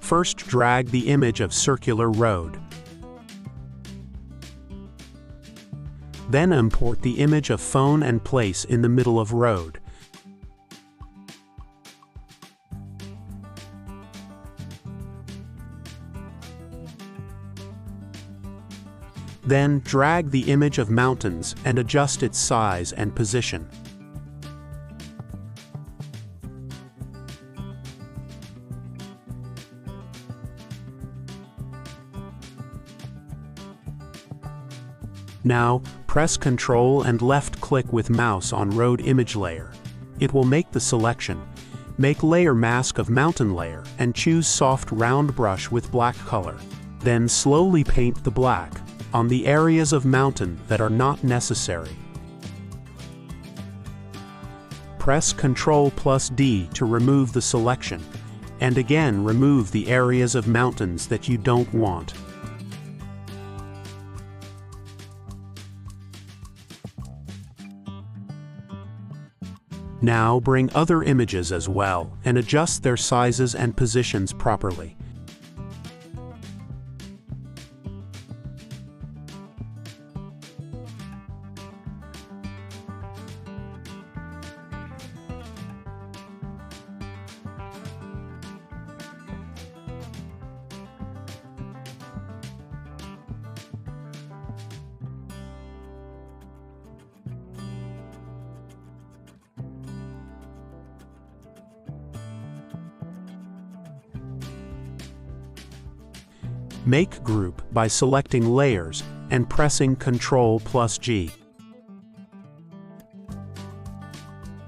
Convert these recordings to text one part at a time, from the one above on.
First, drag the image of circular road. Then import the image of phone and place in the middle of road. Then drag the image of mountains and adjust its size and position. Now, press Ctrl and left-click with mouse on Road Image Layer. It will make the selection. Make Layer Mask of Mountain Layer and choose Soft Round Brush with black color. Then slowly paint the black on the areas of mountain that are not necessary. Press Ctrl+D to remove the selection, and again remove the areas of mountains that you don't want. Now bring other images as well and adjust their sizes and positions properly. Make group by selecting Layers and pressing Ctrl+G.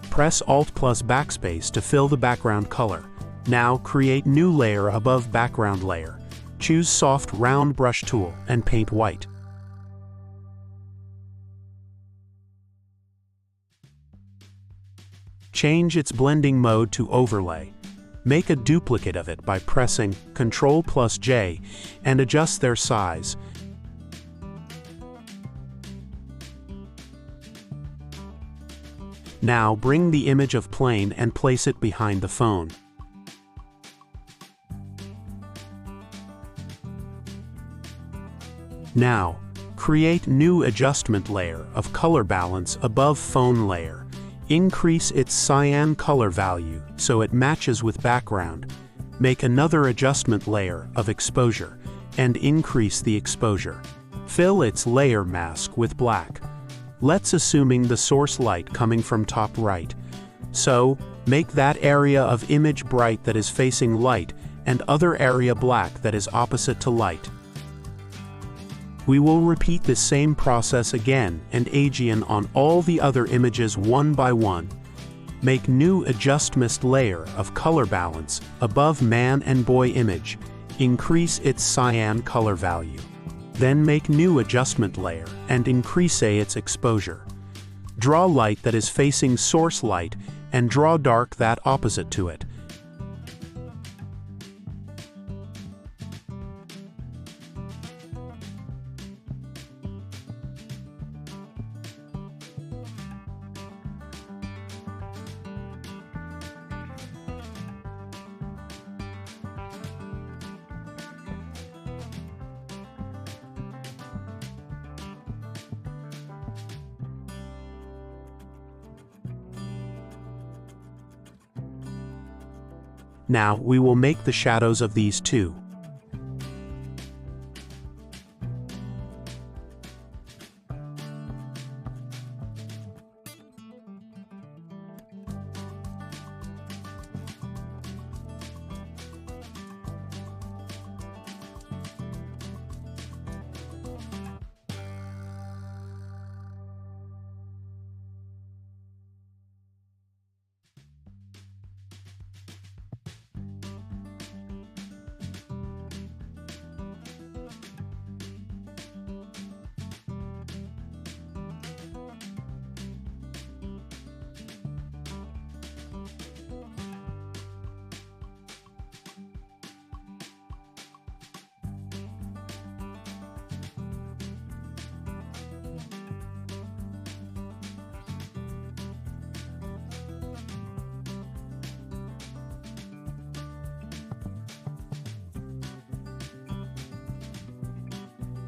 Press Alt+Backspace to fill the background color. Now create new layer above background layer. Choose Soft Round Brush tool and paint white. Change its blending mode to Overlay. Make a duplicate of it by pressing Ctrl+J and adjust their size. Now bring the image of plane and place it behind the phone. Now, create new adjustment layer of color balance above phone layer. Increase its cyan color value so it matches with background. Make another adjustment layer of exposure and increase the exposure. Fill its layer mask with black. Let's assuming the source light coming from top right. So, make that area of image bright that is facing light and other area black that is opposite to light. We will repeat the same process again and again on all the other images one by one. Make new adjustment layer of color balance above man and boy image. Increase its cyan color value. Then make new adjustment layer and increase its exposure. Draw light that is facing source light and draw dark that opposite to it. Now we will make the shadows of these two.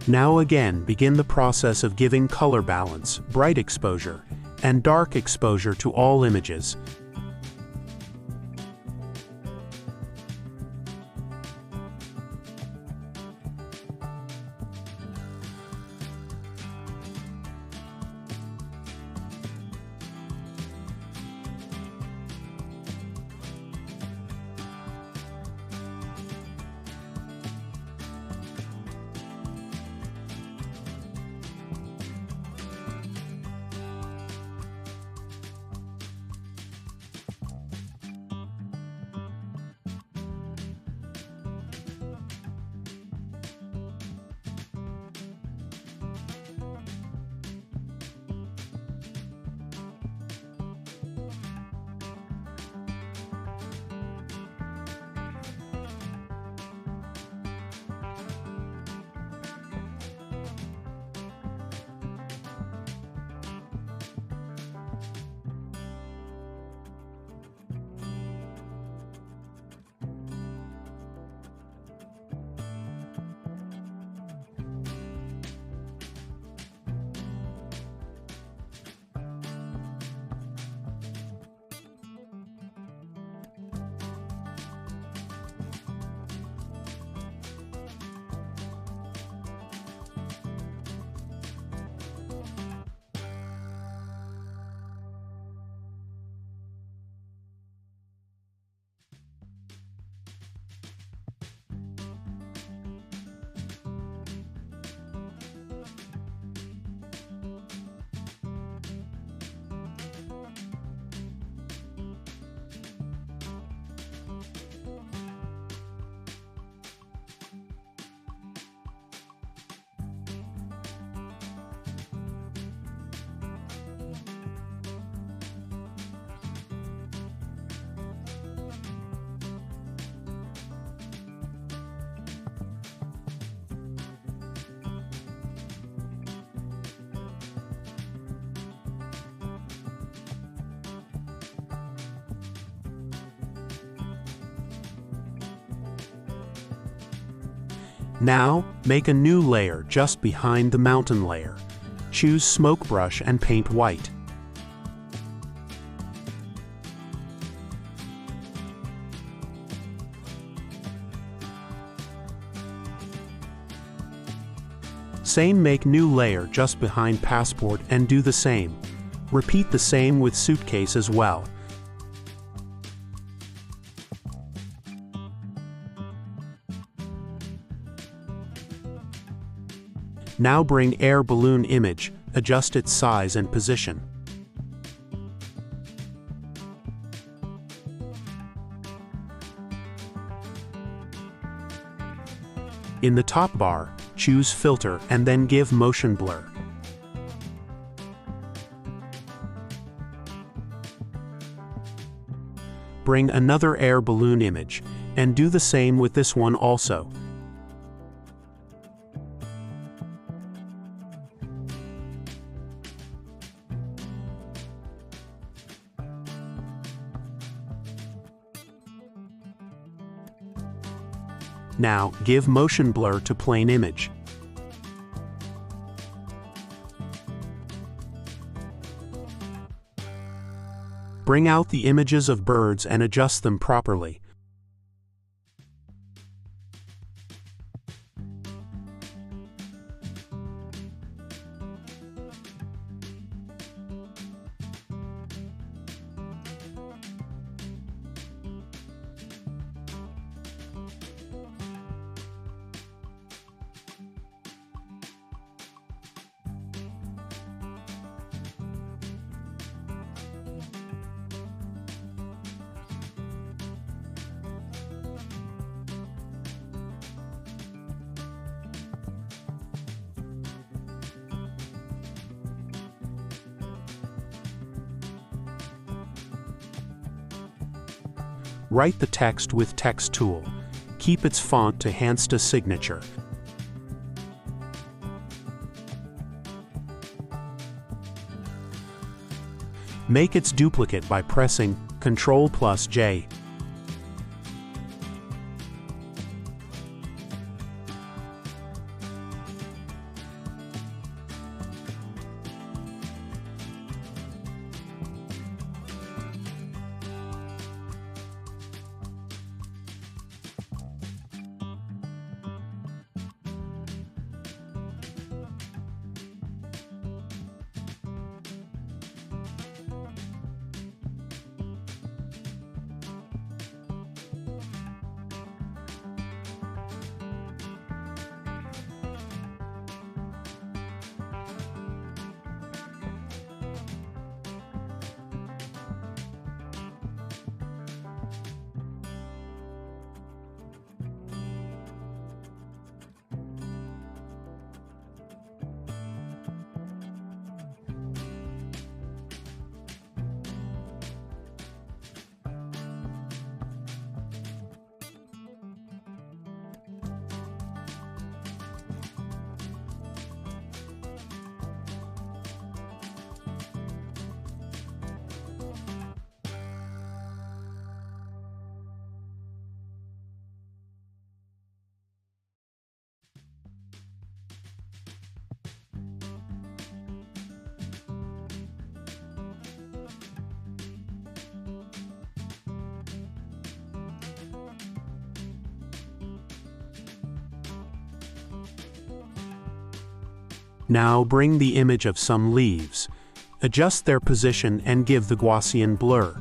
Now again begin the process of giving color balance, bright exposure, and dark exposure to all images. Now, make a new layer just behind the mountain layer. Choose smoke brush and paint white. Same make new layer just behind passport and do the same. Repeat the same with suitcase as well. Now bring air balloon image, adjust its size and position. In the top bar, choose filter and then give motion blur. Bring another air balloon image, and do the same with this one also. Now, give motion blur to plain image. Bring out the images of birds and adjust them properly. Write the text with text tool. Keep its font to 𝒐𝒏𝒕 signature. Make its duplicate by pressing Ctrl+J. Now bring the image of some leaves. Adjust their position and give the Gaussian blur.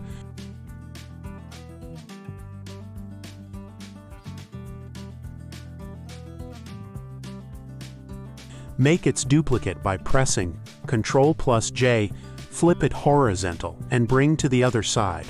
Make its duplicate by pressing Ctrl+J, flip it horizontal, and bring to the other side.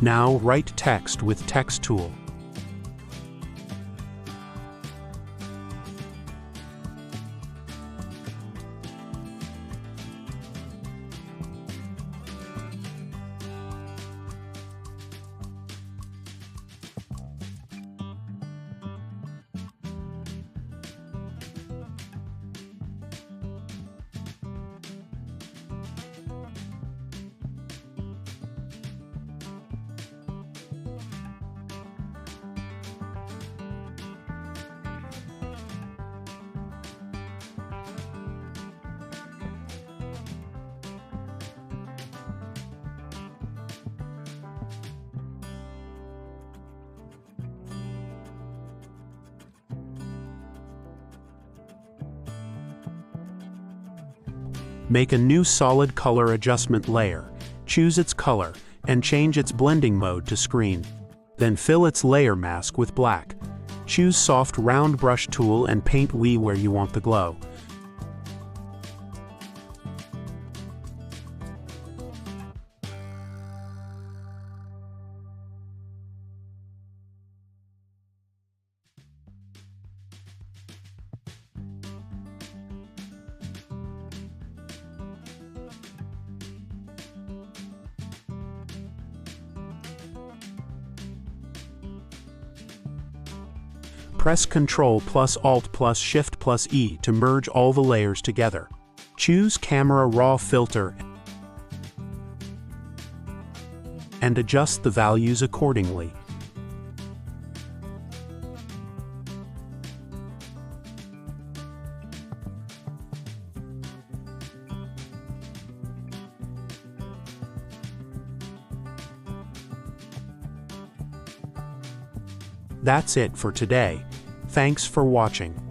Now write text with Text tool. Make a new solid color adjustment layer. Choose its color and change its blending mode to screen. Then fill its layer mask with black. Choose soft round brush tool and paint where you want the glow. Press Ctrl+Alt+Shift+E to merge all the layers together. Choose Camera Raw Filter and adjust the values accordingly. That's it for today. Thanks for watching.